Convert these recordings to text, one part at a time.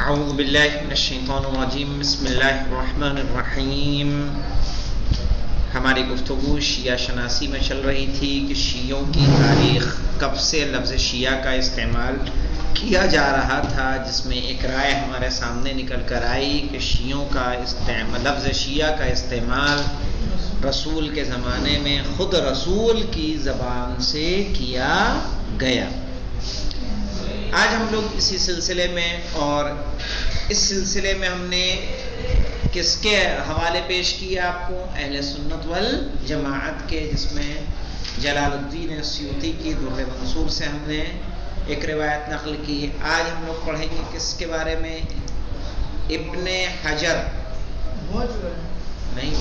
اعوذ باللہ من الشیطان الرجیم بسم اللہ الرحمن الرحیم۔ ہماری گفتگو شیعہ شناسی میں چل رہی تھی کہ شیعوں کی تاریخ کب سے لفظ شیعہ کا استعمال کیا جا رہا تھا، جس میں ایک رائے ہمارے سامنے نکل کر آئی کہ شیعوں کا لفظ شیعہ کا استعمال رسول کے زمانے میں خود رسول کی زبان سے کیا گیا۔ آج ہم لوگ اسی سلسلے میں، اور اس سلسلے میں ہم نے کس کے حوالے پیش کیا آپ کو؟ اہل سنت والجماعت کے، جس میں جلال الدین سیوطی کی در منصور سے ہم نے ایک روایت نقل کی۔ آج ہم لوگ پڑھیں گے کس کے بارے میں؟ ابن حجر نہیں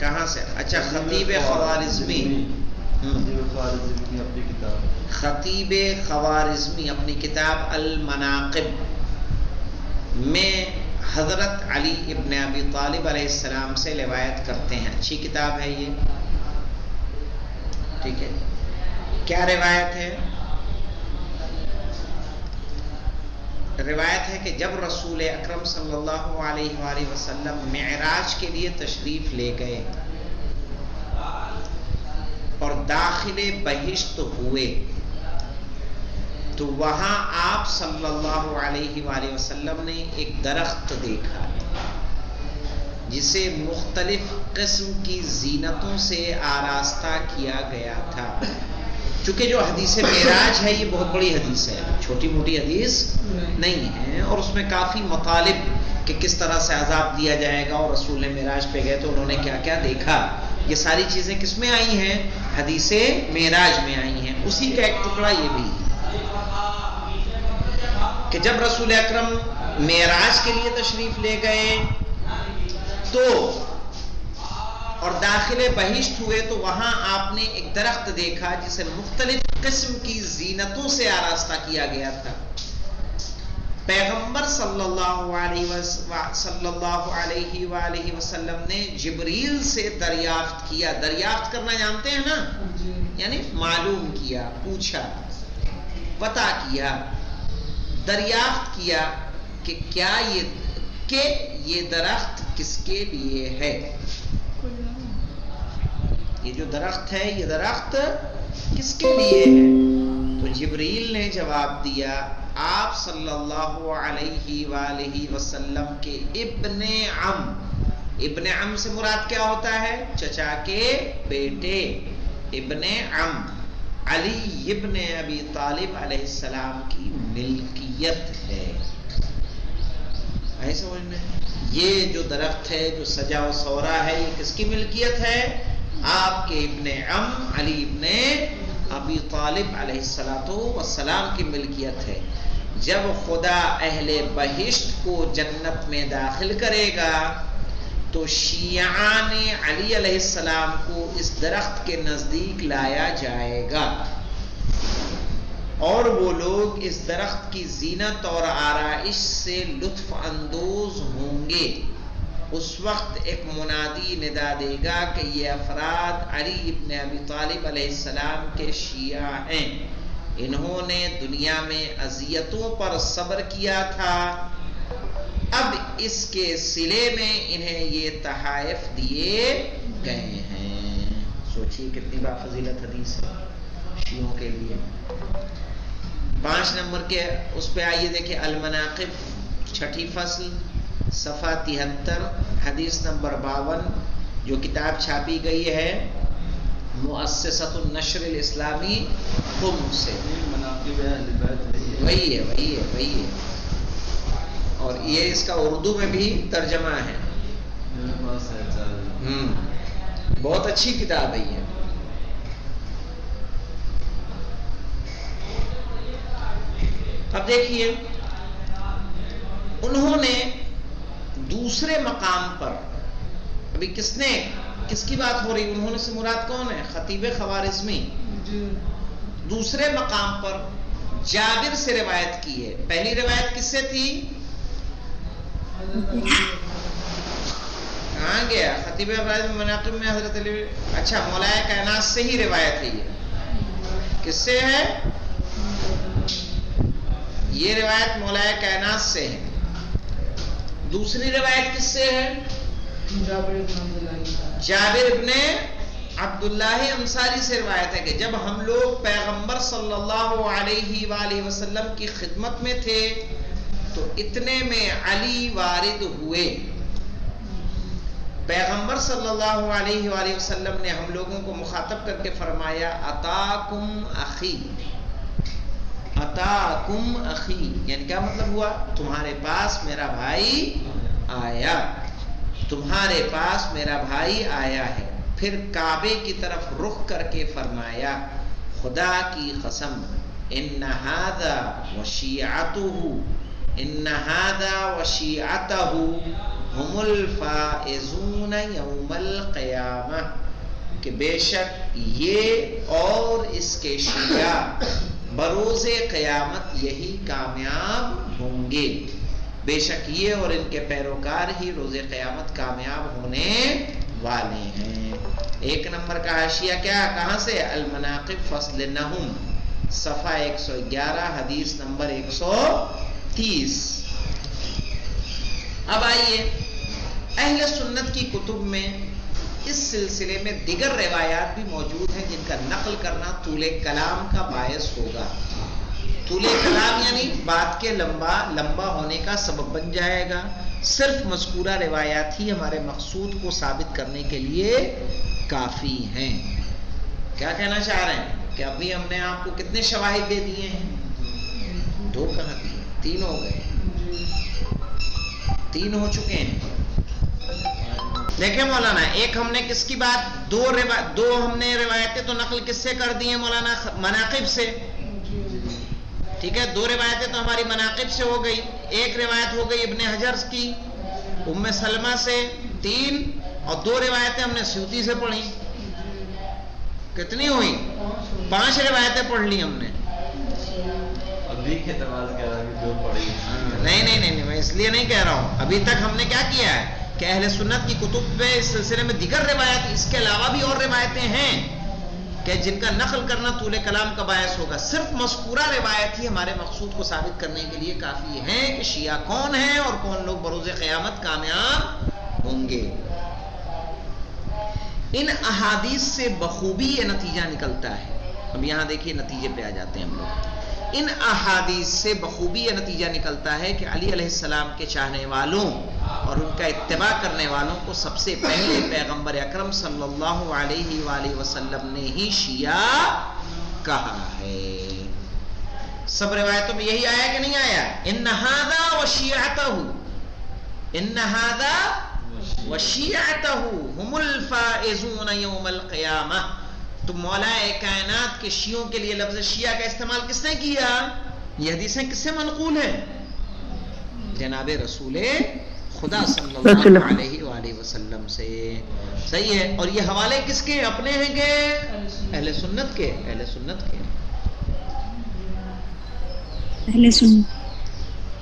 کہاں سے؟ اچھا، خطیب خوارزمی خطیب خوارزمی اپنی کتاب المناقب میں حضرت علی ابن ابی طالب علیہ السلام سے روایت کرتے ہیں۔ اچھی کتاب ہے یہ، ٹھیک ہے۔ کیا روایت ہے؟ روایت ہے کہ جب رسول اکرم صلی اللہ علیہ وآلہ وسلم معراج کے لیے تشریف لے گئے اور داخل بہشت ہوئے تو وہاں آپ صلی اللہ علیہ وآلہ وسلم نے ایک درخت دیکھا جسے مختلف قسم کی زینتوں سے آراستہ کیا گیا تھا۔ چونکہ جو حدیث معراج ہے یہ بہت بڑی حدیث ہے، چھوٹی موٹی حدیث نہیں ہے، اور اس میں کافی مطالب کہ کس طرح سے عذاب دیا جائے گا، اور رسول نے معراج پہ گئے تو انہوں نے کیا کیا دیکھا، یہ ساری چیزیں کس میں آئی ہیں؟ حدیث معراج میں آئی ہیں۔ اسی کا ایک ٹکڑا یہ بھی کہ جب رسول اکرم معراج کے لیے تشریف لے گئے تو اور داخل بہشت ہوئے تو وہاں آپ نے ایک درخت دیکھا جسے مختلف قسم کی زینتوں سے آراستہ کیا گیا تھا۔ پیغمبر صلی اللہ علیہ وآلہ وسلم نے جبریل سے دریافت کیا۔ دریافت کرنا جانتے ہیں نا، یعنی معلوم کیا، پوچھا، پتا کیا، دریافت کیا کہ کیا یہ درخت کس کے لیے ہے؟ یہ جو درخت ہے یہ درخت کس کے لیے ہے؟ تو جبریل نے جواب دیا، آپ صلی اللہ علیہ وآلہ وسلم کے ابن عم۔ ابن عم سے مراد کیا ہوتا ہے؟ چچا کے بیٹے، ابن عم علی ابن ابی طالب علیہ السلام کی ملکیت ہے۔ ایسے سمجھ میں یہ جو درخت ہے، جو سجا و سورا ہے، یہ کس کی ملکیت ہے؟ آپ کے ابن عم علی ابن ابی طالب علیہ السلام کی ملکیت ہے۔ جب خدا اہل بہشت کو جنت میں داخل کرے گا تو شیعان علی علیہ السلام کو اس درخت کے نزدیک لایا جائے گا، اور وہ لوگ اس درخت کی زینت اور آرائش سے لطف اندوز ہوں گے۔ اس وقت ایک منادی ندا دے گا کہ یہ افراد علی ابن ابی طالب علیہ السلام کے شیعہ ہیں، انہوں نے دنیا میں اذیتوں پر صبر کیا تھا، اب اس کے صلے میں انہیں یہ تحائف دیے گئے ہیں۔ سوچیے کتنی بافضیلت حدیث ہے شیعوں کے لیے۔ 5 نمبر کے اس پہ آئیے دیکھیں، المناقب 6 فصل صفحہ 73 حدیث نمبر 52، جو کتاب چھاپی گئی ہے مؤسسۃ النشر الاسلامی قم سے۔ وہی ہے اور یہ اس کا اردو میں بھی ترجمہ ہے، بہت اچھی کتاب ہے یہ۔ اب دیکھیے، انہوں نے دوسرے مقام پر، ابھی کس کی بات ہو رہی؟ انہوں نے سے مراد کون ہے؟ خطیب خوارزمی۔ دوسرے مقام پر جابر سے روایت کی ہے۔ پہلی روایت کس سے تھی؟ کہاں گیا؟ خطیب خوارزمی مناقب میں حضرت علی۔ اچھا، مولائے کائنات سے ہی روایت ہے یہ۔ کس سے ہے؟ یہ روایت مولائے کائنات سے ہے. دوسری روایت کس سے ہے؟ جابر ابن عبداللہ انصاری سے روایت ہے کہ جب ہم لوگ پیغمبر صلی اللہ علیہ وآلہ وسلم کی خدمت میں تھے تو اتنے میں علی وارد ہوئے. پیغمبر صلی اللہ علیہ وآلہ وسلم نے ہم لوگوں کو مخاطب کر کے فرمایا اتاکم اخی، اتاکم اخی، یعنی کیا مطلب ہوا؟ تمہارے پاس میرا بھائی آیا، تمہارے پاس میرا بھائی آیا ہے. پھر کعبے کی طرف رخ کر کے فرمایا خدا کی قسم ان ھذا وشیعتہ ہم الفائزون یوم القیامہ، کہ بے شک یہ اور اس کے شیعہ بروز قیامت یہی کامیاب ہوں گے. بے شک یہ اور ان کے پیروکار ہی روز قیامت کامیاب ہونے والے ہیں. ایک نمبر کا حاشیہ کیا؟ کہاں سے؟ المناقب فصل نہم، صفحہ 111 حدیث نمبر 130. اب آئیے اہل سنت کی کتب میں اس سلسلے میں دیگر روایات بھی موجود ہیں جن کا نقل کرنا طول کلام کا باعث ہوگا. طول کلام یعنی بات کے لمبا ہونے کا سبب بن جائے گا. صرف مذکورہ روایات ہی ہمارے مقصود کو ثابت کرنے کے لیے کافی ہیں. کیا کہنا چاہ رہے ہیں کہ ابھی ہم نے آپ کو کتنے شواہد دے دیے ہیں؟ 2 کہاں دیے؟ 3 ہو گئے، 3 ہو چکے ہیں. دیکھیں مولانا، ایک ہم نے کس کی بات، دو ہم نے روایتیں تو نقل کس سے کر دی ہیں مولانا؟ مناقب سے. ٹھیک ہے، 2 روایتیں تو ہماری مناقب سے ہو گئی. ایک روایت ہو گئی ابن حجر کی ام سلمہ سے 3، اور 2 روایتیں ہم نے سیوطی سے پڑھی. کتنی ہوئی؟ 5 روایتیں پڑھ لی ہم نے. ابھی کے اعتبار سے کہہ رہا کہ جو پڑھی. نہیں، میں اس لیے نہیں کہہ رہا ہوں. ابھی تک ہم نے کیا کیا ہے کہ اہل سنت کی کتب میں اس سلسلے میں دیگر روایت، اس کے علاوہ بھی اور روایتیں ہیں کہ جن کا نقل کرنا طول کلام کا باعث ہوگا. صرف مذکورہ روایت ہی ہمارے مقصود کو ثابت کرنے کے لیے کافی ہے کہ شیعہ کون ہیں اور کون لوگ بروز قیامت کامیاب ہوں گے. ان احادیث سے بخوبی یہ نتیجہ نکلتا ہے. اب یہاں دیکھیے نتیجے پہ آ جاتے ہیں ہم لوگ. ان احادیث سے بخوبی یہ نتیجہ نکلتا ہے کہ علی علیہ السلام کے چاہنے والوں اور ان کا اتباع کرنے والوں کو سب سے پہلے پیغمبر اکرم صلی اللہ علیہ وآلہ وسلم نے ہی شیعہ کہا ہے. سب روایتوں میں یہی آیا کہ نہیں آیا؟ ان ھذا وشیعتہ، ان ھذا وشیعتہ ہم الفائزون یوم القیامہ. تو مولا کائنات کے شیعوں کے لیے لفظ شیعہ کا استعمال کس نے کیا؟ یہ حدیثیں کس سے منقول ہیں؟ جناب رسول خدا صلی اللہ علیہ وآلہ وسلم سے. صحیح ہے. اور یہ حوالے کس کے؟ اپنے ہیں کہ اہل سنت کے؟ اہل سنت کے. اہل سنت.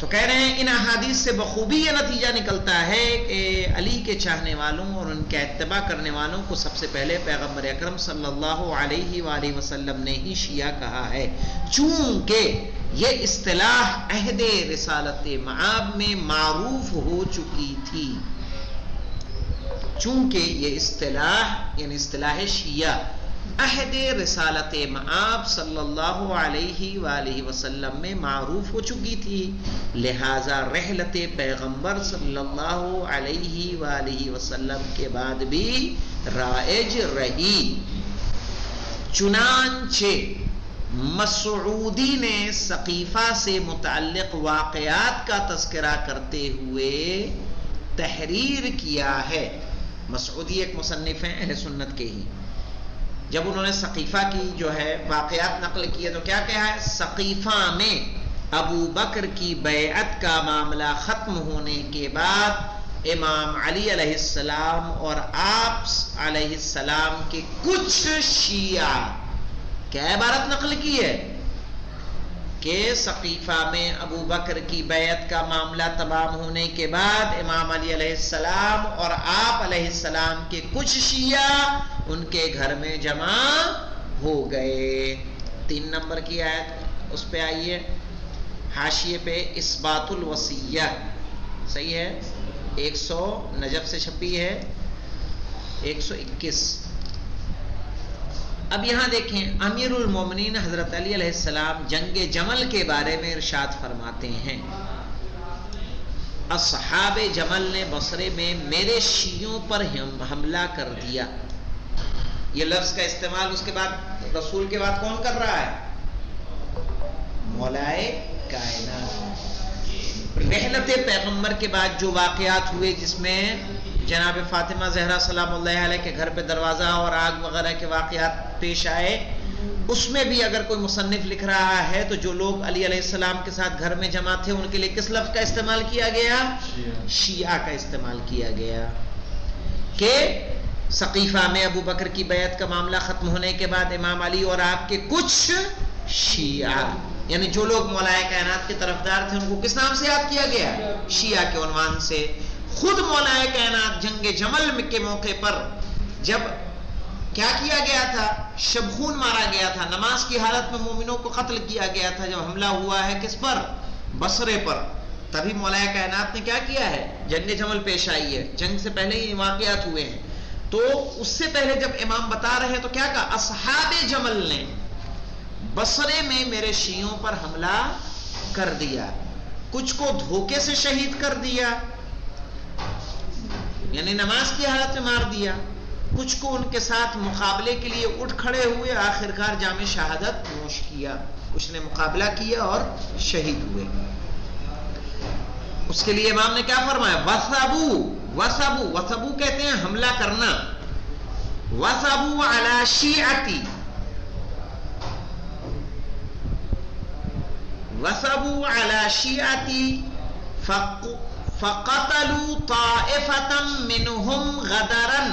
تو کہہ رہے ہیں ان احادیث سے بخوبی یہ نتیجہ نکلتا ہے کہ علی کے چاہنے والوں اور ان کا اتباع کرنے والوں کو سب سے پہلے پیغمبر اکرم صلی اللہ علیہ وآلہ وسلم نے ہی شیعہ کہا ہے. چونکہ یہ اصطلاح عہد رسالت مآب میں معروف ہو چکی تھی. چونکہ یہ اصطلاح یعنی اصطلاح شیعہ عہد رسالت مآب صلی اللہ علیہ وآلہ وسلم میں معروف ہو چکی تھی، لہذا رحلت پیغمبر صلی اللہ علیہ وآلہ وسلم کے بعد بھی رائج رہی. چنانچہ مسعودی نے سقیفہ سے متعلق واقعات کا تذکرہ کرتے ہوئے تحریر کیا ہے. مسعودی ایک مصنف ہیں اہل سنت کے ہی. جب انہوں نے سقیفہ کی جو ہے واقعات نقل کیے تو کیا کہا ہے؟ سقیفہ میں ابو بکر کی بیعت کا معاملہ ختم ہونے کے بعد امام علی علیہ السلام اور آپ علیہ السلام کے کچھ شیعہ کیا عبارت نقل کی ہے کہ سقیفہ میں ابو بکر کی بیعت کا معاملہ تمام ہونے کے بعد امام علی علیہ السلام اور آپ علیہ السلام کے کچھ شیعہ ان کے گھر میں جمع ہو گئے. 3 نمبر کی آیت اس پہ آئیے. حاشیے پہ اثبات الوصیہ، صحیح ہے، 100 نجف سے چھپی ہے 121۔ اب یہاں دیکھیں امیر المومنین حضرت علی علیہ السلام جنگ جمل کے بارے میں ارشاد فرماتے ہیں، اصحاب جمل نے بصرے میں میرے شیعوں پر حملہ کر دیا۔ یہ لفظ کا استعمال اس کے بعد رسول کے بعد کون کر رہا ہے؟ مولائے کائنات۔ رحلت پیغمبر کے بعد جو واقعات ہوئے جس میں جناب فاطمہ زہرا سلام اللہ علیہ کے گھر پہ دروازہ اور آگ وغیرہ کے واقعات پیش آئے، اس میں بھی اگر کوئی مصنف لکھ رہا ہے تو جو لوگ علی علیہ السلام کے ساتھ گھر میں جمع تھے ان کے لیے کس لفظ کا استعمال کیا گیا؟ شیعہ کا استعمال کیا گیا۔ کہ سقیفہ میں ابو بکر کی بیعت کا معاملہ ختم ہونے کے بعد امام علی اور آپ کے کچھ شیعہ، یعنی جو لوگ مولائے کائنات کے طرفدار تھے ان کو کس نام سے یاد کیا گیا؟ شیعہ کے عنوان سے۔ خود مولائے کائنات جنگ جمل کے موقع پر جب کیا کیا گیا تھا؟ شبخون مارا گیا تھا، نماز کی حالت میں مومنوں کو قتل کیا گیا تھا، جب حملہ ہوا ہے کس پر؟ بصرے پر، تبھی مولائے کائنات نے کیا کیا ہے؟ جنگ جمل پیش آئی ہے، جنگ سے پہلے ہی واقعات ہوئے ہیں۔ تو اس سے پہلے جب امام بتا رہے ہیں تو کیا کہا؟ اصحاب جمل نے بصرے میں میرے شیعوں پر حملہ کر دیا، کچھ کو دھوکے سے شہید کر دیا، یعنی نماز کی حالت میں مار دیا، کچھ کو ان کے ساتھ مقابلے کے لیے اٹھ کھڑے ہوئے، آخرکار جام شہادت نوش کیا، کچھ نے مقابلہ کیا اور شہید ہوئے۔ اس کے لیے امام نے کیا فرمایا؟ وثبو کہتے ہیں حملہ کرنا، وثبو علی شیعتی، وثبو علی شیعتی فقتلوا طائفة منهم غدرا،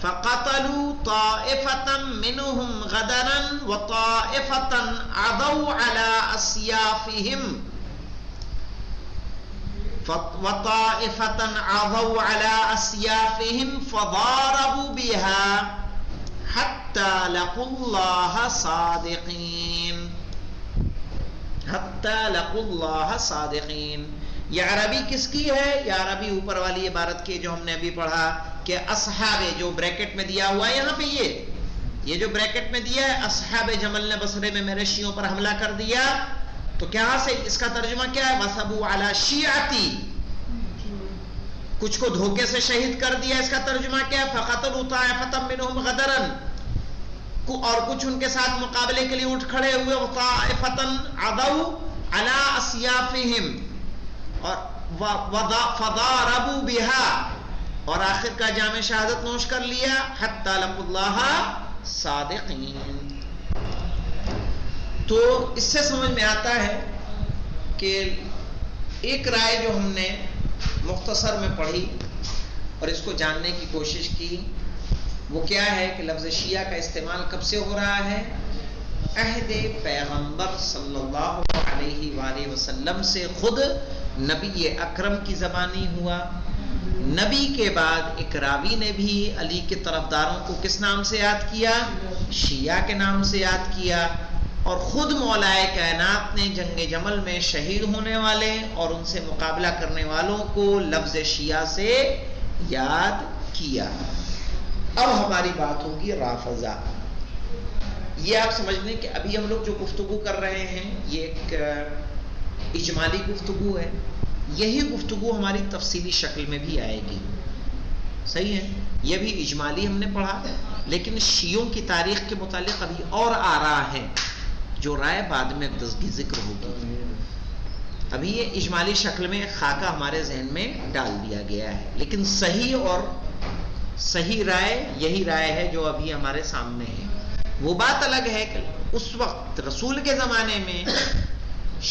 فقتلوا طائفة منهم غدرا وطائفة عضوا على أسيافهم، وطائفة عضوا على أسيافهم فضاربوا بها حتى لقوا الله صادقين، حتى لقوا الله صادقين۔ یہ عربی کس کی ہے؟ یہ عربی اوپر والی عبارت کی جو ہم نے ابھی پڑھا کہ اصحاب، جو بریکٹ میں دیا ہوا ہے یہاں پہ، یہ جو بریکٹ میں دیا ہے، اصحاب جمل نے بصرے میں میرے شیعوں پر حملہ کر دیا، تو کیا سے اس کا ترجمہ کیا ہے؟ وثبوا علی شیعتی، کچھ کو دھوکے سے شہید کر دیا، اس کا ترجمہ کیا ہے؟ فقتلوا طائفة منهم غدرا، اور کچھ ان کے ساتھ مقابلے کے لیے اٹھ کھڑے ہوئے، وطائفة عضوا علی اسیافہم، اور فضاربوا بها، اور آخر کا جام شہادت نوش کر لیا، حتی لقوا اللہ صادقین۔ تو اس سے سمجھ میں آتا ہے کہ ایک رائے جو ہم نے مختصر میں پڑھی اور اس کو جاننے کی کوشش کی وہ کیا ہے کہ لفظ شیعہ کا استعمال کب سے ہو رہا ہے؟ عہد پیغمبر صلی اللہ علیہ وآلہ وسلم سے خود نبی اکرم کی زبانی ہوا، نبی کے بعد ایک راوی نے بھی علی کے طرفداروں کو کس نام سے یاد کیا؟ شیعہ کے نام سے یاد کیا، اور خود مولائے کائنات نے جنگ جمل میں شہید ہونے والے اور ان سے مقابلہ کرنے والوں کو لفظ شیعہ سے یاد کیا۔ اب ہماری بات ہوگی رافضہ۔ یہ آپ سمجھ لیں کہ ابھی ہم لوگ جو گفتگو کر رہے ہیں یہ ایک اجمالی گفتگو ہے، یہی گفتگو ہماری تفصیلی شکل میں بھی آئے گی، صحیح ہے؟ یہ بھی اجمالی ہم نے پڑھا، لیکن شیعوں کی تاریخ کے متعلق ابھی اور آ رہا ہے جو رائے بعد میں ذکر ہوگی۔ ابھی یہ اجمالی شکل میں خاکہ ہمارے ذہن میں ڈال دیا گیا ہے، لیکن صحیح اور صحیح رائے یہی رائے ہے جو ابھی ہمارے سامنے ہے۔ وہ بات الگ ہے کہ اس وقت رسول کے زمانے میں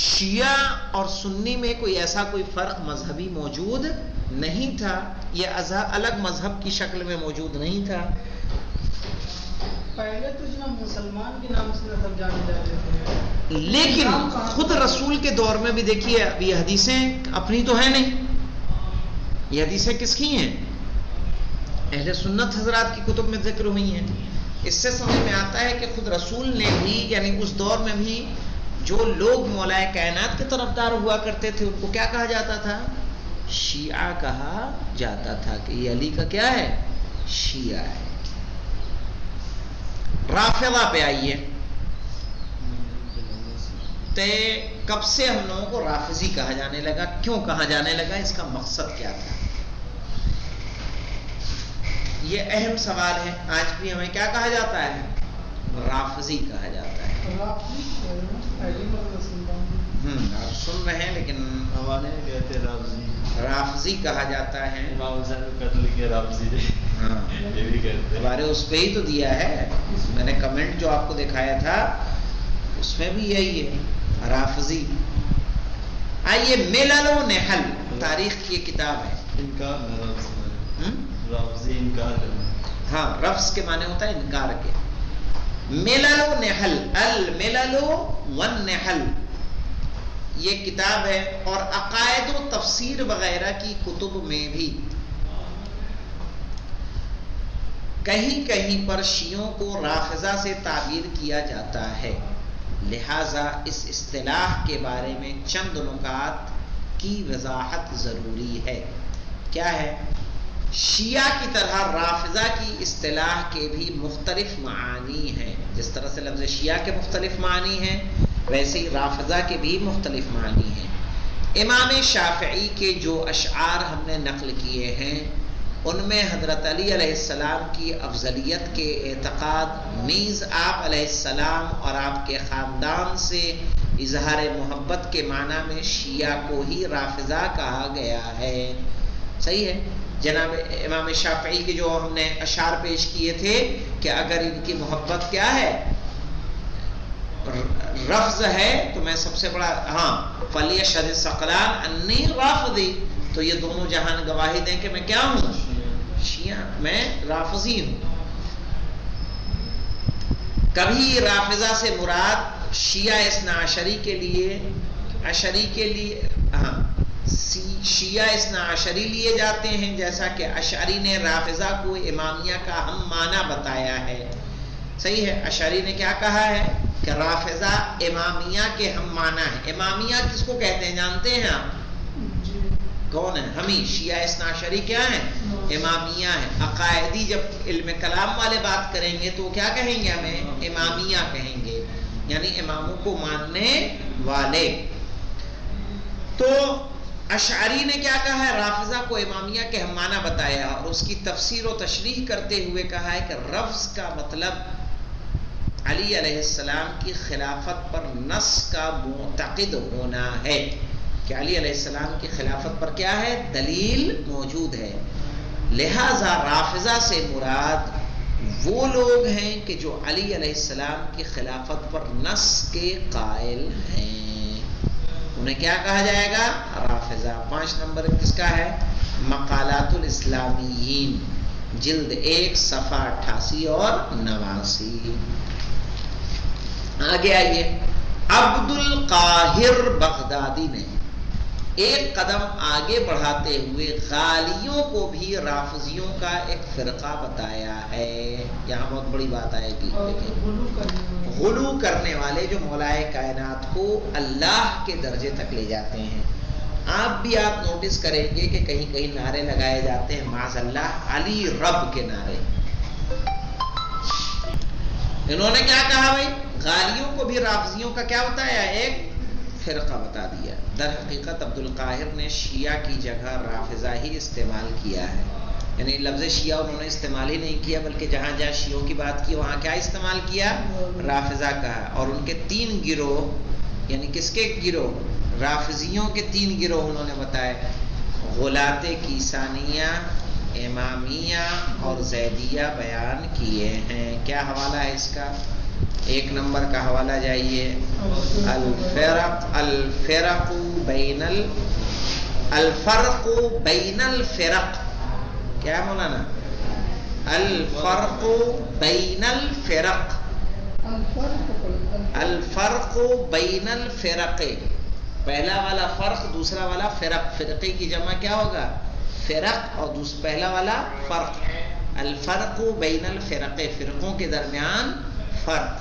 شیعہ اور سنی میں کوئی ایسا کوئی فرق مذہبی موجود نہیں تھا، یہ الگ مذہب کی شکل میں موجود نہیں تھا۔ پہلے تو جناب مسلمان کے نام سے سب جانے جاتے تھے، لیکن خود رسول کے دور میں بھی دیکھیے اب یہ حدیثیں اپنی تو ہیں نہیں، یہ حدیثیں کس کی ہیں؟ اہل سنت حضرات کی کتب میں ذکر ہوئی ہیں۔ اس سے سمجھ میں آتا ہے کہ خود رسول نے بھی، یعنی اس دور میں بھی جو لوگ مولائے کائنات کے طرفدار ہوا کرتے تھے ان کو کیا کہا جاتا تھا؟ شیعہ کہا جاتا تھا کہ یہ علی کا کیا ہے؟ شیعہ ہے. رافضہ پہ آئیے. تے کب سے ہم لوگوں کو رافضی کہا جانے لگا؟ کیوں کہا جانے لگا؟ اس کا مقصد کیا تھا؟ یہ اہم سوال ہے. آج بھی ہمیں کیا کہا جاتا ہے؟ رافضی کہا جاتا ہے. آپ سن رہے ہیں لیکن ہمارے کہتے ہیں رافضی. رافضی کہا جاتا ہے. امام حسین کو قتل کیا رافضی نے. ہاں یہ بھی کہتے ہیں. ہمارے اس پہ ہی تو دیا ہے. میں نے کمنٹ جو آپ کو دکھایا تھا اس میں بھی یہی ہے رافضی. آئیے ملل و نحل تاریخ کی یہ کتاب ہے. انکار نہ رافضی انکار کرنا. ہاں رفض کے معنی ہوتا ہے انکار کے. ملل و نحل الملل والنحل یہ کتاب ہے. اور عقائد و تفسیر وغیرہ کی کتب میں بھی کہیں کہیں پر شیعوں کو رافضہ سے تعبیر کیا جاتا ہے. لہذا اس اصطلاح کے بارے میں چند نکات کی وضاحت ضروری ہے. کیا ہے؟ شیعہ کی طرح رافضہ کی اصطلاح کے بھی مختلف معانی ہیں. جس طرح سے لفظ شیعہ کے مختلف معنی ہیں ویسے ہی رافضہ کے بھی مختلف معنی ہیں. امام شافعی کے جو اشعار ہم نے نقل کیے ہیں ان میں حضرت علی علیہ السلام کی افضلیت کے اعتقاد نیز آپ علیہ السلام اور آپ کے خاندان سے اظہار محبت کے معنی میں شیعہ کو ہی رافضہ کہا گیا ہے. صحیح ہے. جناب امام شافعی کے جو ہم نے اشعار پیش کیے تھے کہ اگر ان کی محبت کیا ہے؟ رفض ہے تو میں سب سے بڑا فلیشہد الثقلان انی رافضی. تو یہ دونوں جہان گواہی دیں کہ میں کیا ہوں؟ شیعہ. میں رافضی ہوں. کبھی رافضہ سے مراد شیعہ اثنا عشری کے لیے شیعہ اثنا عشری لیے جاتے ہیں جیسا کہ اشعری نے رافضہ کو امامیہ کا ہم معنی بتایا ہے. صحیح ہے. اشعری نے کیا کہا ہے کہ رافضہ امامیہ کے ہم معنی ہے. امامیہ کس کو کہتے ہیں جانتے ہیں آپ؟ کون ہے؟ ہمیں شیعہ اثنا عشری کیا ہیں؟ امامیہ ہیں. عقائدی جب علم کلام والے بات کریں گے تو کیا کہیں گے؟ ہمیں امامیہ کہیں گے یعنی اماموں کو ماننے والے. تو اشعری نے کیا کہا ہے؟ رافضہ کو امامیہ کے ہم معنی بتایا اور اس کی تفسیر و تشریح کرتے ہوئے کہا ہے کہ رفض کا مطلب علی علیہ السلام کی خلافت پر نص کا معتقد ہونا ہے کہ علی علیہ السلام کی خلافت پر کیا ہے؟ دلیل موجود ہے. لہذا رافضہ سے مراد وہ لوگ ہیں کہ جو علی علیہ السلام کی خلافت پر نص کے قائل ہیں. انہیں کیا کہا جائے گا؟ رافضہ. 5 نمبر کس کا ہے؟ مقالات الاسلامیین جلد 1 صفحہ 88 اور 89. آگے آئیے. عبد القاہر بغدادی نے ایک قدم آگے بڑھاتے ہوئے غالیوں کو بھی رافضیوں کا ایک فرقہ بتایا ہے. یہاں بہت بڑی بات آئے گی. غلو کرنے والے جو مولائے کائنات کو اللہ کے درجے تک لے جاتے ہیں. آپ نوٹس کریں گے کہ کہیں کہیں نعرے لگائے جاتے ہیں معاذ اللہ علی رب کے نعرے. انہوں نے کیا کہا بھائی؟ غالیوں کو بھی رافضیوں کا کیا بتایا؟ ایک فرقہ بتا دیا. در حقیقت عبد القاہر نے شیعہ کی جگہ رافضہ ہی استعمال کیا ہے. یعنی لفظ شیعہ انہوں نے استعمال ہی نہیں کیا بلکہ جہاں جہاں شیعوں کی بات کی وہاں کیا استعمال کیا؟ رافضہ کہا. اور ان کے 3 گروہ یعنی کس کے گروہ؟ رافضیوں کے 3 گروہ انہوں نے بتائے. غلاۃ کیسانیہ، امامیہ اور زیدیہ بیان کیے ہیں. کیا حوالہ ہے اس کا؟ 1 نمبر کا حوالہ جائیے. الفرق بین الفرق. کیا ہے مولانا؟ الفرق بین الفرق. الفرق بین الفرق. پہلا والا فرق، دوسرا والا فرق. فرقے کی جمع کیا ہوگا؟ فرق. اور پہلا والا فرق. الفرق بین الفرق، فرقوں کے درمیان فرق.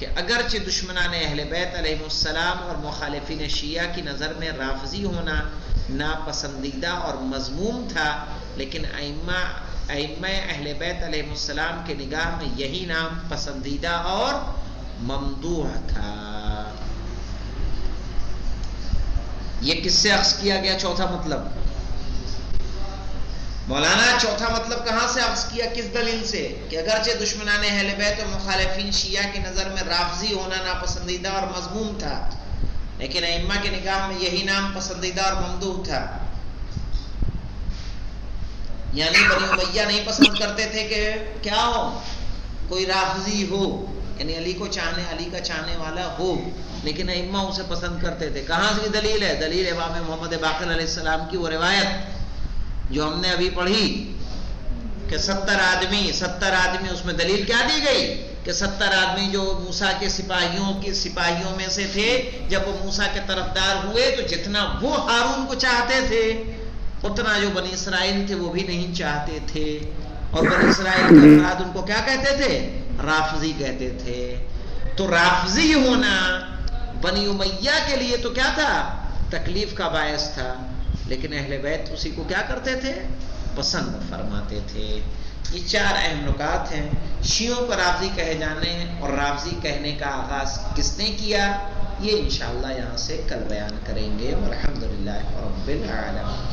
کہ اگرچہ دشمنان اہل بیت علیہ السلام اور مخالفین شیعہ کی نظر میں رافضی ہونا ناپسندیدہ اور مذموم تھا، لیکن ائمہ اہل بیت علیہ السلام کے نگاہ میں یہی نام پسندیدہ اور ممدوح تھا۔ یہ کس سے اخذ کیا گیا چوتھا مطلب؟ مولانا چوتھا مطلب کہاں سے اخذ کیا، کس دلیل سے؟ کہ اگرچہ دشمنان اہل بیت اور مخالفین شیعہ کی نظر میں رافضی ہونا ناپسندیدہ اور مذموم تھا، لیکن ائمہ کے نگاہ میں یہی نام پسندیدہ اور ممدوح تھا۔ یعنی بنی امیہ نہیں پسند کرتے تھے کہ کیا ہو، کوئی رافضی ہو، یعنی علی کا چاہنے والا ہو، لیکن ائمہ اسے پسند کرتے تھے۔ کہاں سے دلیل ہے؟ دلیل امام محمد باقر علیہ السلام کی وہ روایت جو ہم نے ابھی پڑھی کہ 70 آدمی، اس میں دلیل کیا دی گئی کہ 70 آدمی جو موسیٰ کے سپاہیوں میں سے تھے، جب وہ موسیٰ کے طرفدار ہوئے تو جتنا وہ ہارون کو چاہتے تھے اتنا جو بنی اسرائیل تھے وہ بھی نہیں چاہتے تھے، اور بنی اسرائیل کے افراد ان کو کیا کہتے تھے؟ رافضی کہتے تھے۔ تو رافضی ہونا بنی امیہ کے لیے تو کیا تھا؟ تکلیف کا باعث تھا، لیکن اہل بیت اسی کو کیا کرتے تھے؟ پسند فرماتے تھے۔ یہ 4 اہم نکات ہیں۔ شیعوں کو رافضی کہے جانے اور رافضی کہنے کا آغاز کس نے کیا، یہ انشاءاللہ یہاں سے کل بیان کریں گے۔ والحمدللہ رب العالمین۔